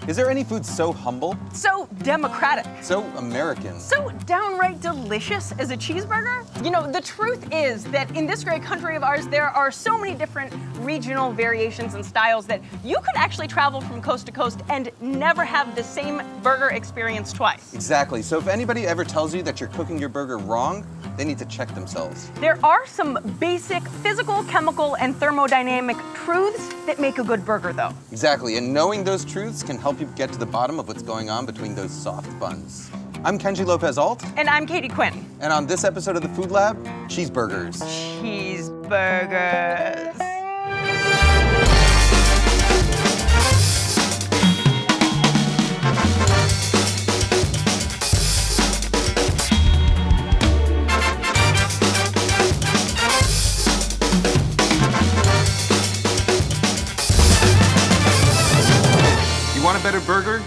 Is there any food so humble, So democratic, so American? so downright delicious as a cheeseburger? You know, the truth is that in this great country of ours, there are so many different regional variations and styles that you could actually travel from coast to coast and never have the same burger experience twice. Exactly. So if anybody ever tells you that you're cooking your burger wrong, they need to check themselves. There are some basic physical, chemical, and thermodynamic truths that make a good burger, though. Exactly, and knowing those truths can help you get to the bottom of what's going on between those soft buns. I'm Kenji Lopez-alt. And I'm Katie Quinn. And on this episode of the Food Lab, Cheeseburgers. Cheeseburgers. Want a better burger?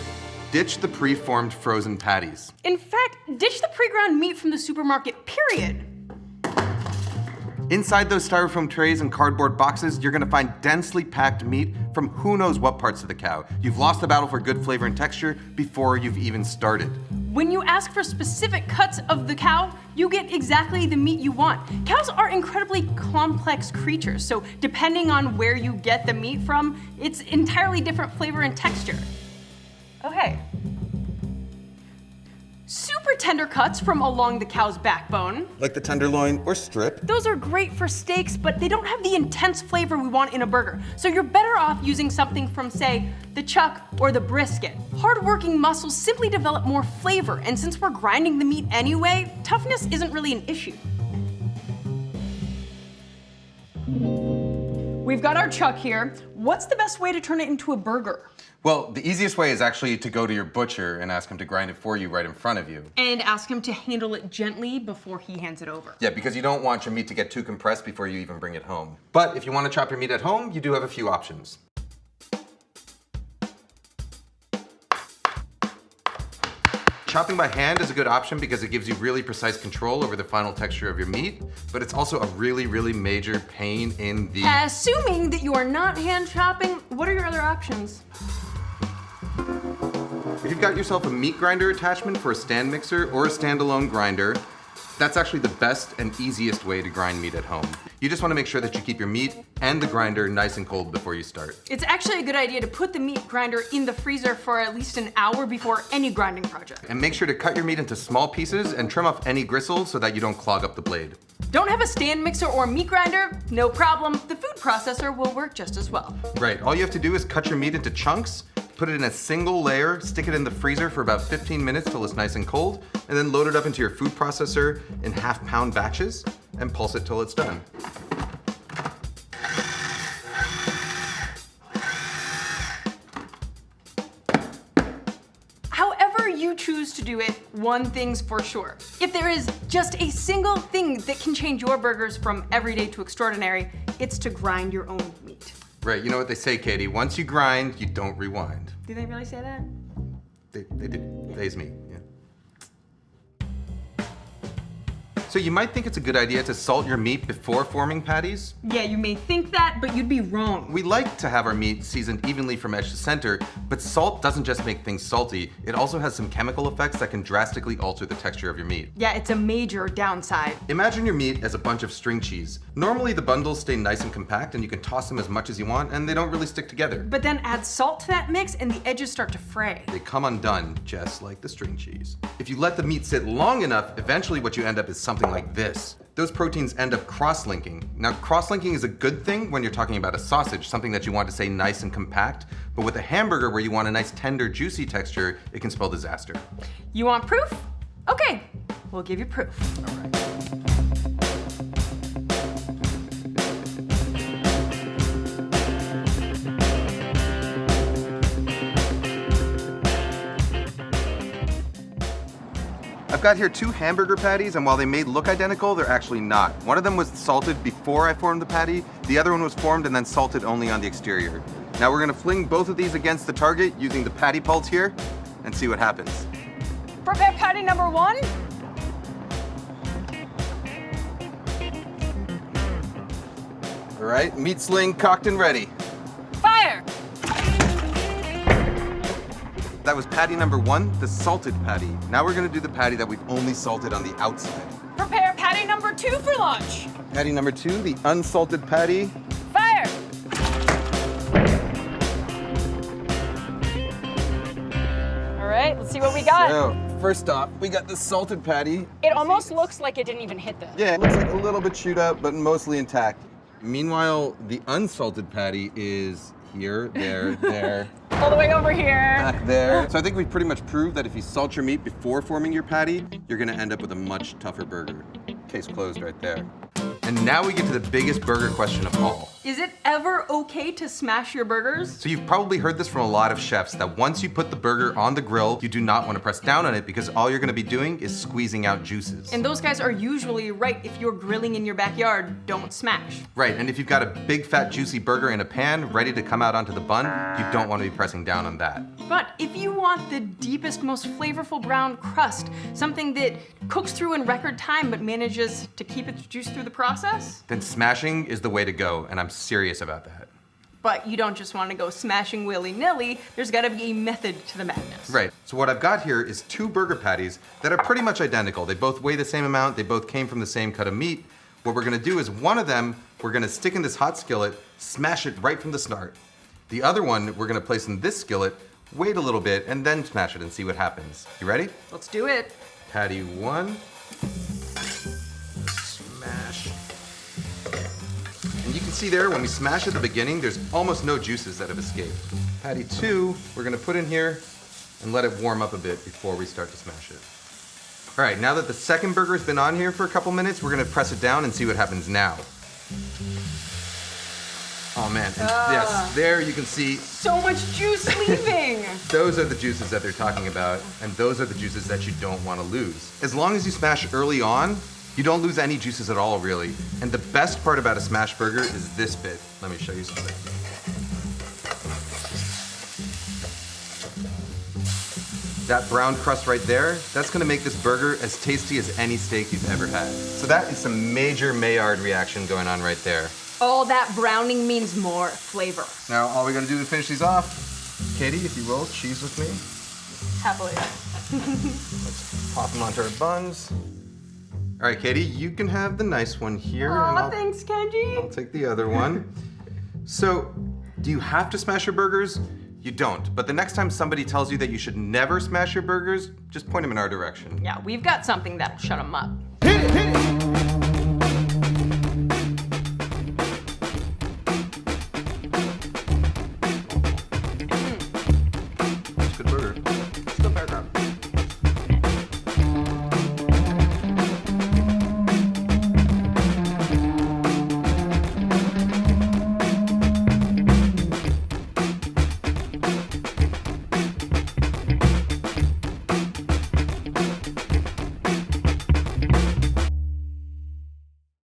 Ditch the pre-formed frozen patties. In fact, ditch the pre-ground meat from the supermarket, period. Inside those styrofoam trays and cardboard boxes, you're gonna find densely packed meat from who knows what parts of the cow. You've lost the battle for good flavor and texture before you've even started. When you ask for specific cuts of the cow, you get exactly the meat you want. Cows are incredibly complex creatures, so depending on where you get the meat from, it's entirely different flavor and texture. Okay. Super tender cuts from along the cow's backbone. Like the tenderloin or strip. Those are great for steaks, but they don't have the intense flavor we want in a burger. So you're better off using something from, say, the chuck or the brisket. Hard-working muscles simply develop more flavor, and since we're grinding the meat anyway, toughness isn't really an issue. We've got our chuck here. What's the best way to turn it into a burger? Well, the easiest way is actually to go to your butcher and ask him to grind it for you right in front of you. And ask him to handle it gently before he hands it over. Yeah, because you don't want your meat to get too compressed before you even bring it home. But if you want to chop your meat at home, you do have a few options. Chopping by hand is a good option because it gives you really precise control over the final texture of your meat, but it's also a really, really major pain in the... Assuming that you are not hand chopping, what are your other options? If you've got yourself a meat grinder attachment for a stand mixer or a standalone grinder, that's actually the best and easiest way to grind meat at home. You just want to make sure that you keep your meat and the grinder nice and cold before you start. It's actually a good idea to put the meat grinder in the freezer for at least an hour before any grinding project. And make sure to cut your meat into small pieces and trim off any gristle so that you don't clog up the blade. Don't have a stand mixer or meat grinder? No problem. The food processor will work just as well. Right, all you have to do is cut your meat into chunks, put it in a single layer, stick it in the freezer for about 15 minutes till it's nice and cold, and then load it up into your food processor in half-pound batches and pulse it till it's done. However you choose to do it, one thing's for sure. If there is just a single thing that can change your burgers from everyday to extraordinary, it's to grind your own meat. Right, you know what they say, Katie, once you grind, you don't rewind. Do they really say that? They do. Yeah. They's me, yeah. So you might think it's a good idea to salt your meat before forming patties. Yeah, you may think that, but you'd be wrong. We like to have our meat seasoned evenly from edge to center, but salt doesn't just make things salty, it also has some chemical effects that can drastically alter the texture of your meat. Yeah, it's a major downside. Imagine your meat as a bunch of string cheese. Normally the bundles stay nice and compact and you can toss them as much as you want and they don't really stick together. But then add salt to that mix and the edges start to fray. They come undone, just like the string cheese. If you let the meat sit long enough, eventually what you end up is something like this. Those proteins end up cross-linking. Now, cross-linking is a good thing when you're talking about a sausage, something that you want to say nice and compact, but with a hamburger where you want a nice tender, juicy texture, it can spell disaster. You want proof? Okay, we'll give you proof. All right. I've got here 2 hamburger patties, and while they may look identical, they're actually not. One of them was salted before I formed the patty, the other one was formed and then salted only on the exterior. Now we're gonna fling both of these against the target using the patty pulse here and see what happens. Prepare patty number 1. All right, meat sling cocked and ready. Fire! That was patty number 1, the salted patty. Now we're gonna do the patty that we've only salted on the outside. Prepare patty number 2 for lunch. Patty number 2, the unsalted patty. Fire! All right, let's see what we got. So, first off, we got the salted patty. It almost looks like it didn't even hit the... Yeah, it looks like a little bit chewed up, but mostly intact. Meanwhile, the unsalted patty is here, there, All the way over here. back there. So I think we've pretty much proved that if you salt your meat before forming your patty, you're gonna end up with a much tougher burger. Case closed right there. And now we get to the biggest burger question of all. Is it ever okay to smash your burgers? So you've probably heard this from a lot of chefs that once you put the burger on the grill, you do not want to press down on it because all you're gonna be doing is squeezing out juices. And those guys are usually right. If you're grilling in your backyard, don't smash. Right, and if you've got a big fat juicy burger in a pan ready to come out onto the bun, you don't want to be pressing down on that. But if you want the deepest, most flavorful brown crust, something that cooks through in record time but manages to keep its juice through the process, Then smashing is the way to go, and I'm serious about that. but you don't just want to go smashing willy-nilly, there's gotta be a method to the madness. Right, so what I've got here is 2 burger patties that are pretty much identical. They both weigh the same amount, they both came from the same cut of meat. What we're gonna do is one of them, we're gonna stick in this hot skillet, smash it right from the start. The other one, we're gonna place in this skillet, wait a little bit, and then smash it and see what happens. You ready? Let's do it. Patty 1, smash. And you can see there, when we smash at the beginning, there's almost no juices that have escaped. Patty 2, we're gonna put in here and let it warm up a bit before we start to smash it. All right, now that the second burger's been on here for a couple minutes, we're gonna press it down and see what happens now. Oh man, and yes, there you can see, So much juice leaving. those are the juices that they're talking about, and those are the juices that you don't want to lose. As long as you smash early on, you don't lose any juices at all, really. And the best part about a smash burger is this bit. Let me show you something. That brown crust right there, that's gonna make this burger as tasty as any steak you've ever had. So that is some major Maillard reaction going on right there. All that browning means more flavor. Now, all we gotta do to finish these off, Katie, if you will, cheese with me. Happily. Pop them onto our buns. All right, Katie, you can have the nice one here. and Aw, I'll thanks, Kenji. I'll take the other one. So, do you have to smash your burgers? You don't, but the next time somebody tells you that you should never smash your burgers, just point them in our direction. Yeah, we've got something that'll shut them up. Hit it, hit it.